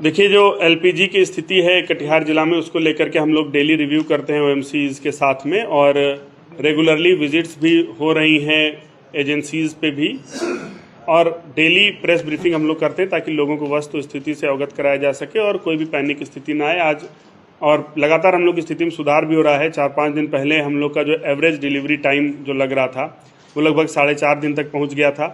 देखिए, जो एलपीजी की स्थिति है कटिहार जिला में, उसको लेकर के हम लोग डेली रिव्यू करते हैं ओएमसीज के साथ में, और रेगुलरली विजिट्स भी हो रही हैं एजेंसीज पे भी, और डेली प्रेस ब्रीफिंग हम लोग करते हैं ताकि लोगों को वस्तु स्थिति से अवगत कराया जा सके और कोई भी पैनिक स्थिति ना आए। आज और लगातार हम लोग की स्थिति में सुधार भी हो रहा है। 4-5 दिन पहले हम लोग का जो एवरेज डिलीवरी टाइम जो लग रहा था वो लगभग 4.5 दिन तक पहुंच गया था।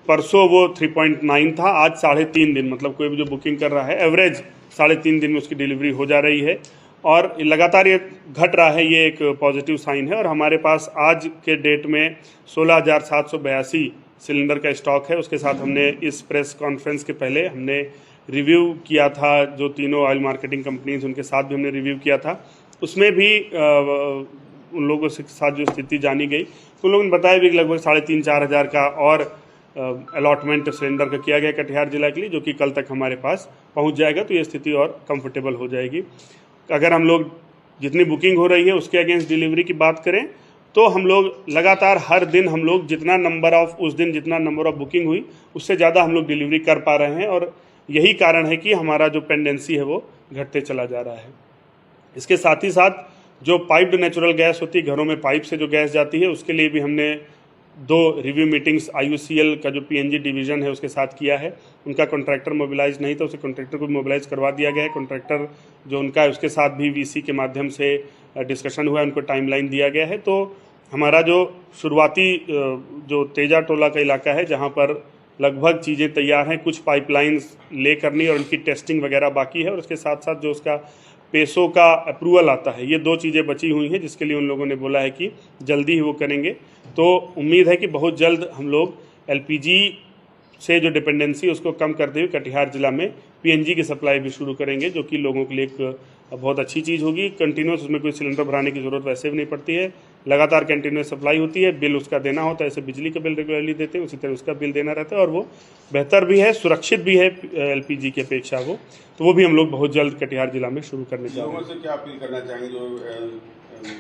परसों वो 3.9 था, आज 3.5 दिन, मतलब कोई भी जो बुकिंग कर रहा है एवरेज 3.5 दिन में उसकी डिलीवरी हो जा रही है, और लगातार ये घट रहा है। ये एक पॉजिटिव साइन है। और हमारे पास आज के डेट में 16,782 सिलेंडर का स्टॉक है। उसके साथ हमने इस प्रेस कॉन्फ्रेंस के पहले हमने रिव्यू किया था, जो तीनों ऑयल मार्केटिंग कंपनीज उनके साथ भी हमने रिव्यू किया था। उसमें भी उन लोगों के साथ जो स्थिति जानी गई तो उन लोगों ने बताया भी कि लगभग 3,500-4 हज़ार का और अलॉटमेंट सिलेंडर का किया गया कटिहार जिला के लिए, जो कि कल तक हमारे पास पहुंच जाएगा, तो ये स्थिति और कंफर्टेबल हो जाएगी। अगर हम लोग जितनी बुकिंग हो रही है उसके अगेंस्ट डिलीवरी की बात करें तो हम लोग लगातार हर दिन हम लोग जितना नंबर ऑफ बुकिंग हुई उससे ज़्यादा हम लोग डिलीवरी कर पा रहे हैं, और यही कारण है कि हमारा जो पेंडेंसी है वो घटते चला जा रहा है। इसके साथ ही साथ जो पाइप्ड नेचुरल गैस होती है, घरों में पाइप से जो गैस जाती है, उसके लिए भी हमने 2 रिव्यू मीटिंग्स IOCL का जो PNG डिवीज़न है उसके साथ किया है। उनका कॉन्ट्रैक्टर मोबिलाइज नहीं था, उसे कॉन्ट्रैक्टर को मोबिलाइज करवा दिया गया है। कॉन्ट्रैक्टर जो उनका है उसके साथ भी VC के माध्यम से डिस्कशन हुआ है, उनको टाइमलाइन दिया गया है। तो हमारा जो शुरुआती जो तेजा टोला का इलाका है, जहाँ पर लगभग चीज़ें तैयार हैं, कुछ पाइपलाइंस ले करनी और उनकी टेस्टिंग वगैरह बाकी है, और उसके साथ साथ जो उसका पेसो का अप्रूवल आता है, ये 2 चीज़ें बची हुई हैं जिसके लिए उन लोगों ने बोला है कि जल्दी ही वो करेंगे। तो उम्मीद है कि बहुत जल्द हम लोग LPG से जो डिपेंडेंसी है उसको कम करते हुए कटिहार जिला में PNG की सप्लाई भी शुरू करेंगे, जो कि लोगों के लिए एक बहुत अच्छी चीज़ होगी। कंटिन्यूस उसमें कोई सिलेंडर भराने की ज़रूरत वैसे भी नहीं पड़ती है, लगातार कंटिन्यूस सप्लाई होती है। बिल उसका देना होता है, ऐसे बिजली का बिल रेगुलरली देते हैं, उसी तरह उसका बिल देना रहता है, और वो बेहतर भी है, सुरक्षित भी है LPG की अपेक्षा वो। तो वो भी हम लोग बहुत जल्द कटिहार जिला में शुरू करने जा रहे हैं। लोगों से क्या अपील करना चाहेंगे जो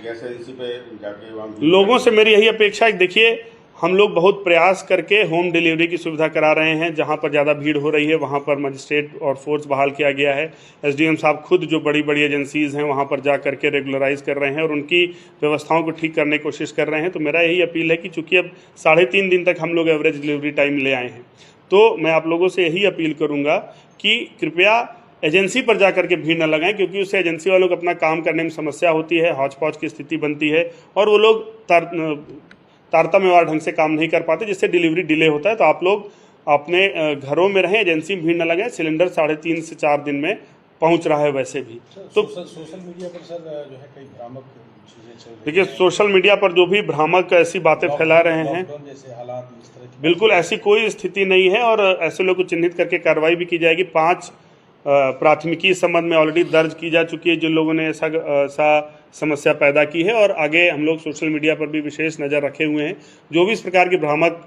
गैस एजेंसी पे जाके वहाँ? लोगों से मेरी यही अपेक्षा है, देखिए हम लोग बहुत प्रयास करके होम डिलीवरी की सुविधा करा रहे हैं। जहां पर ज़्यादा भीड़ हो रही है वहां पर मजिस्ट्रेट और फोर्स बहाल किया गया है। SDM साहब खुद जो बड़ी बड़ी एजेंसीज़ हैं वहां पर जा करके रेगुलराइज कर रहे हैं और उनकी व्यवस्थाओं को ठीक करने की कोशिश कर रहे हैं। तो मेरा यही अपील है कि चूँकि अब 3.5 दिन तक हम लोग एवरेज डिलीवरी टाइम ले आए हैं, तो मैं आप लोगों से यही अपील करूँगा कि कृपया एजेंसी पर जा करके भीड़ न लगाएं, क्योंकि उससे एजेंसी वालों को अपना काम करने में समस्या होती है, हौच पौच की स्थिति बनती है, और वो लोग तारतम्यवार ढंग से काम नहीं कर पाते, जिससे डिलीवरी डिले होता है। तो आप लोग अपने घरों में रहें, एजेंसी में भीड़ न लगाएं। सिलेंडर 3.5 से 4 दिन में पहुंच रहा है वैसे भी। तो सोशल मीडिया पर सर जो है कई भ्रामक चीजें चल रही हैं। देखिए, सोशल मीडिया पर जो भी भ्रामक ऐसी बातें फैला रहे हैं, जैसे हालात इस तरह की, बिल्कुल ऐसी कोई स्थिति नहीं है, और ऐसे लोग को चिन्हित करके कार्रवाई भी की जाएगी। 5 प्राथमिकी इस संबंध में ऑलरेडी दर्ज की जा चुकी है जिन लोगों ने ऐसा समस्या पैदा की है, और आगे हम लोग सोशल मीडिया पर भी विशेष नज़र रखे हुए हैं। जो भी इस प्रकार की भ्रामक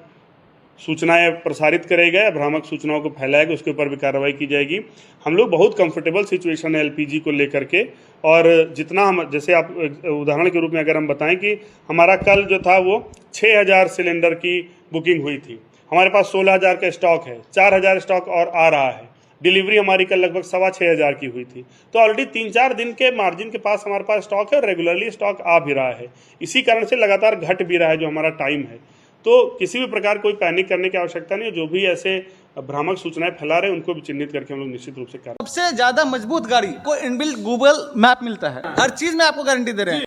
सूचनाएं प्रसारित करेगा या भ्रामक सूचनाओं को फैलाएगा उसके ऊपर भी कार्रवाई की जाएगी। हम लोग बहुत कंफर्टेबल सिचुएशन है LPG को लेकर के, और जितना हम, जैसे आप उदाहरण के रूप में अगर हम बताएं कि हमारा कल जो था वो 6,000 सिलेंडर की बुकिंग हुई थी, हमारे पास 16,000 का स्टॉक है, 4,000 स्टॉक और आ रहा है। डिलीवरी हमारी कल लगभग 6,500 की हुई थी। तो ऑलरेडी 3-4 दिन के मार्जिन के पास हमारे पास स्टॉक है, और रेगुलरली स्टॉक आ भी रहा है। इसी कारण से लगातार घट भी रहा है जो हमारा टाइम है। तो किसी भी प्रकार कोई पैनिक करने की आवश्यकता नहीं है। जो भी ऐसे भ्रामक सूचनाएं फैला रहे हैं उनको भी चिन्हित करके हम लोग निश्चित रूप से सबसे ज्यादा मजबूत गाड़ी को इनबिल्ट गूगल मैप मिलता है, हर चीज में आपको गारंटी दे रहे हैं।